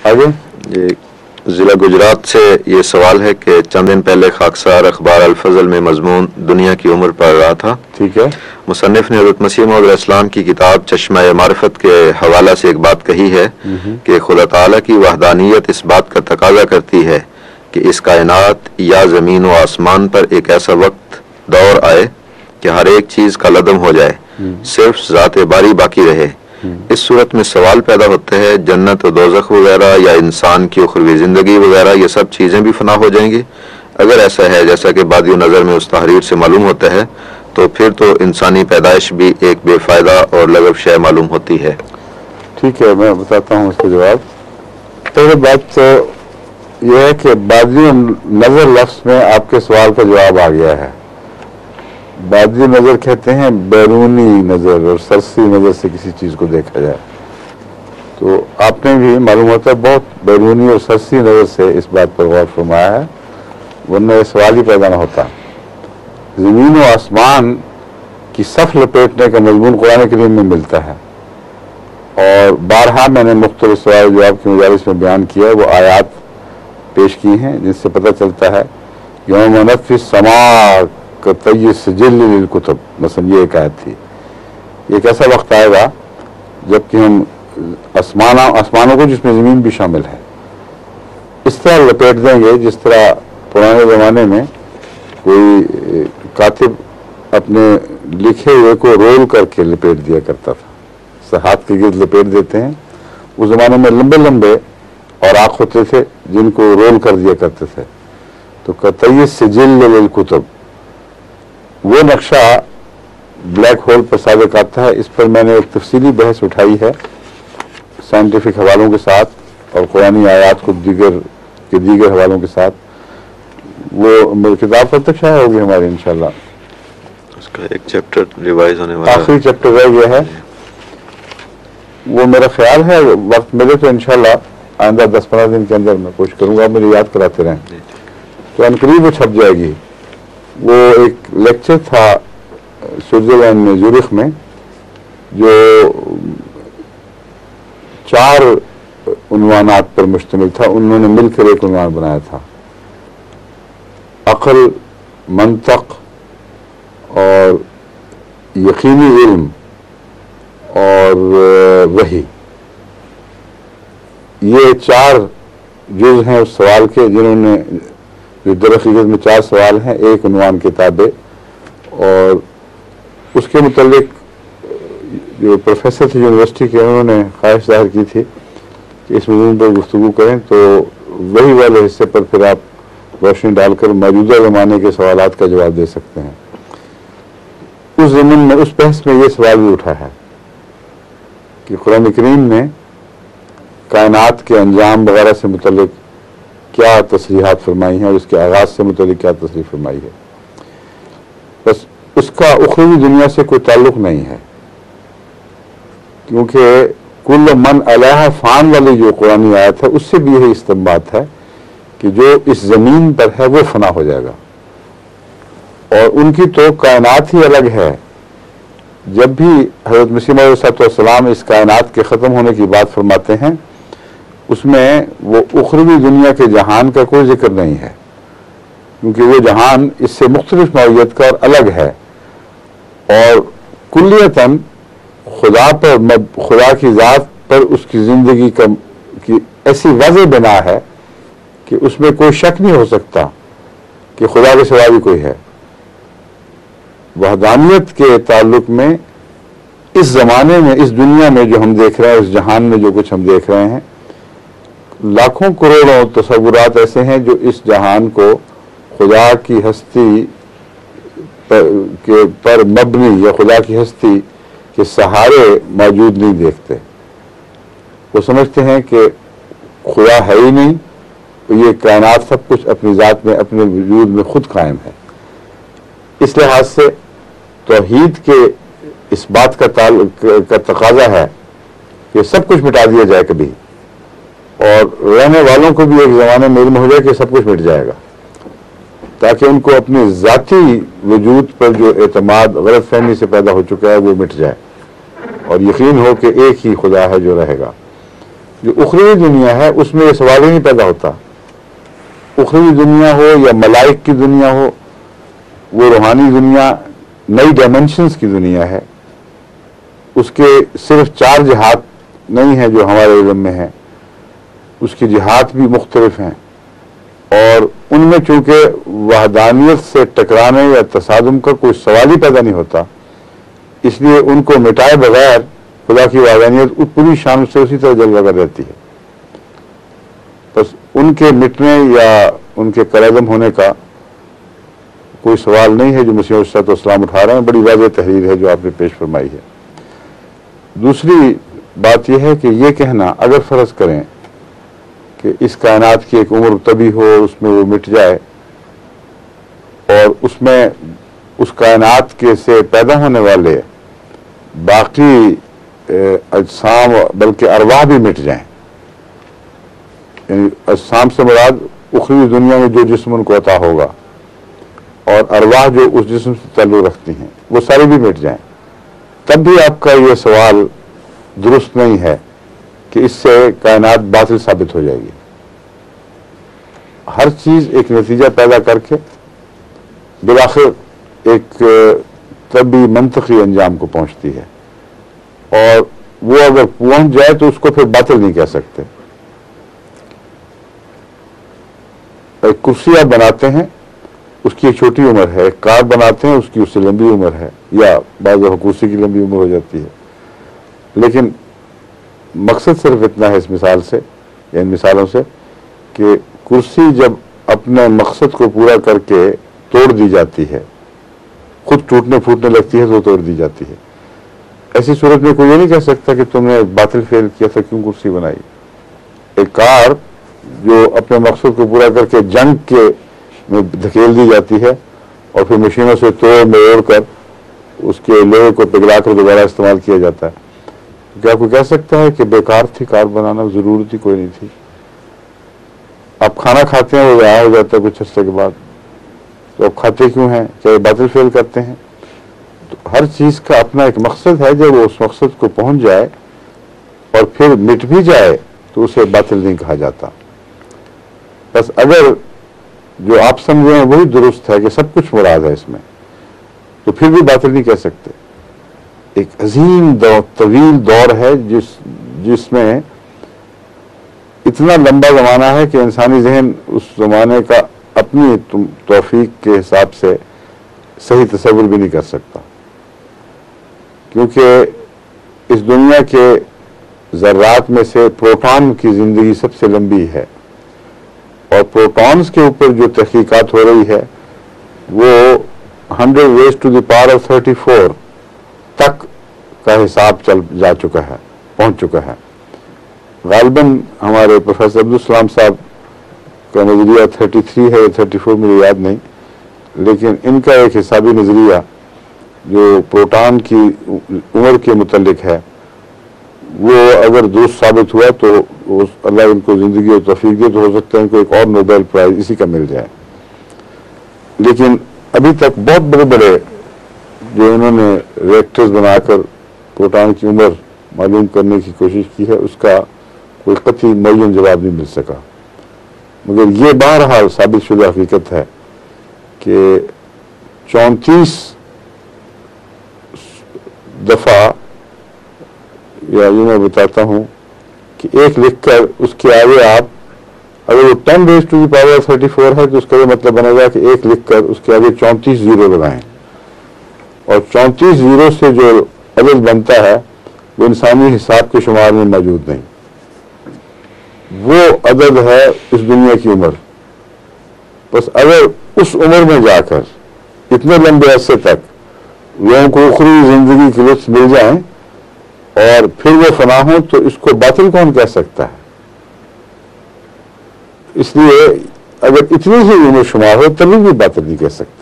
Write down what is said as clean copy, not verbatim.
آگے یہ ضلع گجرات سے یہ سوال ہے کہ چند دن پہلے خاکسار اخبار الفضل میں مضمون دنیا کی عمر پڑھ رہا تھا. ٹھیک ہے. مصنف نے حضرت مسیح موعود علیہ السلام کی کتاب چشمہ معرفت کے حوالہ سے ایک بات کہی ہے کہ خدا تعالیٰ کی وحدانیت اس بات کا تقاضا کرتی ہے کہ اس کائنات یا زمین و آسمان پر ایک ایسا وقت دور آئے کہ ہر ایک چیز کا لدم ہو جائے, صرف ذات باری باقی رہے. اس صورت میں سوال پیدا ہوتے ہیں جنت و دوزخ وغیرہ یا انسان کی اخروی زندگی وغیرہ یہ سب چیزیں بھی فنا ہو جائیں گی؟ اگر ایسا ہے جیسا کہ بادی و نظر میں اس تحریر سے معلوم ہوتا ہے تو پھر تو انسانی پیدائش بھی ایک بے فائدہ اور لغو شے معلوم ہوتی ہے. ٹھیک ہے, میں بتاتا ہوں اس کا جواب. پہلے بات تو یہ ہے کہ بادی نظر لفظ میں آپ کے سوال کا جواب آ گیا ہے. بادی نظر کہتے ہیں بیرونی نظر اور سرسی نظر سے کسی چیز کو دیکھا جائے. تو آپ نے بھی معلوم ہوتا ہے بہت بیرونی اور سرسی نظر سے اس بات پر غور فرمایا ہے, ورنہ یہ سوال ہی پیدا نہ ہوتا. زمین و آسمان کی صف لپیٹنے کا مضمون قرآن کریم میں ملتا ہے, اور بارہا میں نے مختلف سوال جواب کی مجالس میں بیان کیا, وہ آیات پیش کی ہیں جن سے پتہ چلتا ہے یوم نطوی السماء کطی السجل للکتب, مثلا یہ ایک آیت تھی. ایک ایسا وقت آئے گا جب کہ ہم آسمانوں کو جس میں زمین بھی شامل ہے اس طرح لپیٹ دیں گے جس طرح پرانے زمانے میں کوئی کاتب اپنے لکھے ہوئے کو رول کر کے لپیٹ دیا کرتا تھا. ہاتھ کے گرد لپیٹ دیتے ہیں. اس زمانے میں لمبے لمبے اوراق ہوتے تھے جن کو رول کر دیا کرتے تھے. تو قطعی السجل للکتب وہ نقشہ بلیک ہول پر صادق آتا ہے. اس پر میں نے ایک تفصیلی بحث اٹھائی ہے سائنٹیفک حوالوں کے ساتھ اور قرآنی آیات کو دیگر حوالوں کے ساتھ. وہ میری کتاب پر تک شائع ہوگی ہماری انشاءاللہ. اس کا ایک چیپٹر ریوائز ہونے والا ہے, آخری چیپٹر رہ گیا ہے. وہ میرا خیال ہے وقت ملے تو انشاءاللہ آئندہ 10-15 دن کے اندر میں کوشش کروں گا, میری یاد کراتے رہیں تو عنقریب وہ چھپ جائے گی. وہ ایک لیکچر تھا سوئٹزرلینڈ میں زورخ میں جو 4 عنوانات پر مشتمل تھا. انہوں نے مل کر ایک عنوان بنایا تھا, عقل, منطق اور یقینی علم اور وحی. یہ 4 جز ہیں اس سوال کے جنہوں نے جو در حقیقت میں 4 سوال ہیں ایک عنوان کتابیں. اور اس کے متعلق جو پروفیسر تھے یونیورسٹی کے انہوں نے خواہش ظاہر کی تھی کہ اس موضوع پر گفتگو کریں, تو وہی والے حصے پر پھر آپ روشنی ڈال کر موجودہ زمانے کے سوالات کا جواب دے سکتے ہیں. اس ضمن میں اس بحث میں یہ سوال بھی اٹھا ہے کہ قرآن کریم نے کائنات کے انجام وغیرہ سے متعلق کیا تصریحات فرمائی ہیں اور اس کے آغاز سے متعلق کیا تصریح فرمائی ہے. بس اس کا اخروی دنیا سے کوئی تعلق نہیں ہے, کیونکہ کل من علیہ فان والی جو قرآنی آیت ہے اس سے بھی یہی استنباط ہے کہ جو اس زمین پر ہے وہ فنا ہو جائے گا, اور ان کی تو کائنات ہی الگ ہے. جب بھی حضرت مسیح موعود علیہ السلام اس کائنات کے ختم ہونے کی بات فرماتے ہیں اس میں وہ اخروی دنیا کے جہان کا کوئی ذکر نہیں ہے, کیونکہ وہ جہان اس سے مختلف نوعیت کا اور الگ ہے, اور کلیتاً خدا کی ذات پر اس کی زندگی کی ایسی واضح بنا ہے کہ اس میں کوئی شک نہیں ہو سکتا کہ خدا کے سوا بھی کوئی ہے. وحدانیت کے تعلق میں اس زمانے میں اس دنیا میں جو ہم دیکھ رہے ہیں اس جہان میں جو کچھ ہم دیکھ رہے ہیں لاکھوں کروڑوں تصورات ایسے ہیں جو اس جہان کو خدا کی ہستی پر مبنی یا خدا کی ہستی کے سہارے موجود نہیں دیکھتے. وہ سمجھتے ہیں کہ خدا ہے ہی نہیں, یہ کائنات سب کچھ اپنی ذات میں اپنے وجود میں خود قائم ہے. اس لحاظ سے توحید کے اس بات کا تقاضا ہے کہ سب کچھ مٹا دیا جائے کبھی, اور رہنے والوں کو بھی ایک زمانے میں علم ہو جائے کہ سب کچھ مٹ جائے گا, تاکہ ان کو اپنی ذاتی وجود پر جو اعتماد غلط فہمی سے پیدا ہو چکا ہے وہ مٹ جائے اور یقین ہو کہ ایک ہی خدا ہے جو رہے گا. جو اخروی دنیا ہے اس میں یہ سوال ہی نہیں پیدا ہوتا. اخروی دنیا ہو یا ملائک کی دنیا ہو، وہ روحانی دنیا نئی ڈائمنشنز کی دنیا ہے. اس کے صرف 4 جہات نہیں ہیں جو ہمارے علم میں ہیں، اس کی جہات بھی مختلف ہیں، اور ان میں چونکہ وحدانیت سے ٹکرانے یا تصادم کا کوئی سوال ہی پیدا نہیں ہوتا، اس لیے ان کو مٹائے بغیر خدا کی وحدانیت پوری شان سے اسی طرح جلوہ کر رہتی ہے. بس ان کے مٹنے یا ان کے کلعدم ہونے کا کوئی سوال نہیں ہے جو مسیح علیہ السلام اٹھا رہے ہیں. بڑی واضح تحریر ہے جو آپ نے پیش فرمائی ہے. دوسری بات یہ ہے کہ یہ کہنا، اگر فرض کریں کہ اس کائنات کی ایک عمر طبی ہو، اس میں وہ مٹ جائے، اور اس میں اس کائنات کے سے پیدا ہونے والے باقی اجسام بلکہ ارواح بھی مٹ جائیں، یعنی اجسام سے مراد اخروی دنیا میں جو جسم ان کو عطا ہوگا، اور ارواح جو اس جسم سے تعلق رکھتی ہیں وہ ساری بھی مٹ جائیں، تب بھی آپ کا یہ سوال درست نہیں ہے کہ اس سے کائنات باطل ثابت ہو جائے گی. ہر چیز ایک نتیجہ پیدا کر کے بالآخر ایک طبی منطقی انجام کو پہنچتی ہے، اور وہ اگر پہنچ جائے تو اس کو پھر باطل نہیں کہہ سکتے. ایک کرسی آپ بناتے ہیں، اس کی ایک چھوٹی عمر ہے. ایک کار بناتے ہیں، اس کی اس سے لمبی عمر ہے، یا بعض کرسی کی لمبی عمر ہو جاتی ہے. لیکن مقصد صرف اتنا ہے اس مثال سے یا ان مثالوں سے کہ کرسی جب اپنے مقصد کو پورا کر کے توڑ دی جاتی ہے، خود ٹوٹنے پھوٹنے لگتی ہے تو توڑ دی جاتی ہے. ایسی صورت میں کوئی یہ نہیں کہہ سکتا کہ تم نے باطل فعل کیا تھا، کیوں کرسی بنائی. ایک کار جو اپنے مقصد کو پورا کر کے جنگ کے میں دھکیل دی جاتی ہے اور پھر مشینوں سے توڑ مروڑ کر اس کے لوہے کو پگھلا کر دوبارہ استعمال کیا جاتا ہے، کیا کوئی کہہ سکتا ہے کہ بیکار تھی کار بنانا، ضرورت ہی کوئی نہیں تھی. آپ کھانا کھاتے ہیں، وہ ضائع ہو جاتا ہے کچھ عرصے کے بعد، تو آپ کھاتے کیوں ہیں؟ کیا یہ باطل فعل کرتے ہیں؟ تو ہر چیز کا اپنا ایک مقصد ہے. جب وہ اس مقصد کو پہنچ جائے اور پھر مٹ بھی جائے تو اسے باطل نہیں کہا جاتا. بس اگر جو آپ سمجھے ہیں وہی درست ہے کہ سب کچھ مراد ہے اس میں، تو پھر بھی باطل نہیں کہہ سکتے. ایک عظیم طویل دور ہے جس میں اتنا لمبا زمانہ ہے کہ انسانی ذہن اس زمانے کا اپنی توفیق کے حساب سے صحیح تصور بھی نہیں کر سکتا، کیونکہ اس دنیا کے ذرات میں سے پروٹون کی زندگی سب سے لمبی ہے، اور پروٹونز کے اوپر جو تحقیقات ہو رہی ہے وہ 100⁻⁴ تک کا حساب جا چکا ہے، پہنچ چکا ہے. غالباً ہمارے پروفیسر عبدالسلام صاحب کا نظریہ 33 ہے یا 34 مجھے یاد نہیں، لیکن ان کا ایک حسابی نظریہ جو پروٹون کی عمر کے متعلق ہے، وہ اگر درست ثابت ہوا تو اللہ ان کو زندگی اور توفیق دے تو ہو سکتا ہے ان کو ایک اور نوبل پرائز اسی کا مل جائے. لیکن ابھی تک بہت بڑے بڑے جو انہوں نے ریکٹرز بنا کر پروٹون کی عمر معلوم کرنے کی کوشش کی ہے، اس کا کوئی قطعی معین جواب نہیں مل سکا. مگر یہ بہرحال ثابت شدہ حقیقت ہے کہ 34 دفعہ، یا یہ میں بتاتا ہوں کہ ایک لکھ کر اس کے آگے آپ اگر وہ 10⁻34 ہے تو اس کا یہ مطلب بنے گا کہ ایک لکھ کر اس کے آگے 34 زیرو لگائیں، اور 34 زیرو سے جو عدد بنتا ہے وہ انسانی حساب کے شمار میں موجود نہیں. وہ عدد ہے اس دنیا کی عمر. بس اگر اس عمر میں جا کر اتنے لمبے عرصے تک لوگوں کو اخروی زندگی کے لطف مل جائیں اور پھر وہ فنا ہوں تو اس کو باطل کون کہہ سکتا ہے؟ اس لیے اگر اتنی ہی عمر شمار ہو تبھی بھی باطل نہیں کہہ سکتا.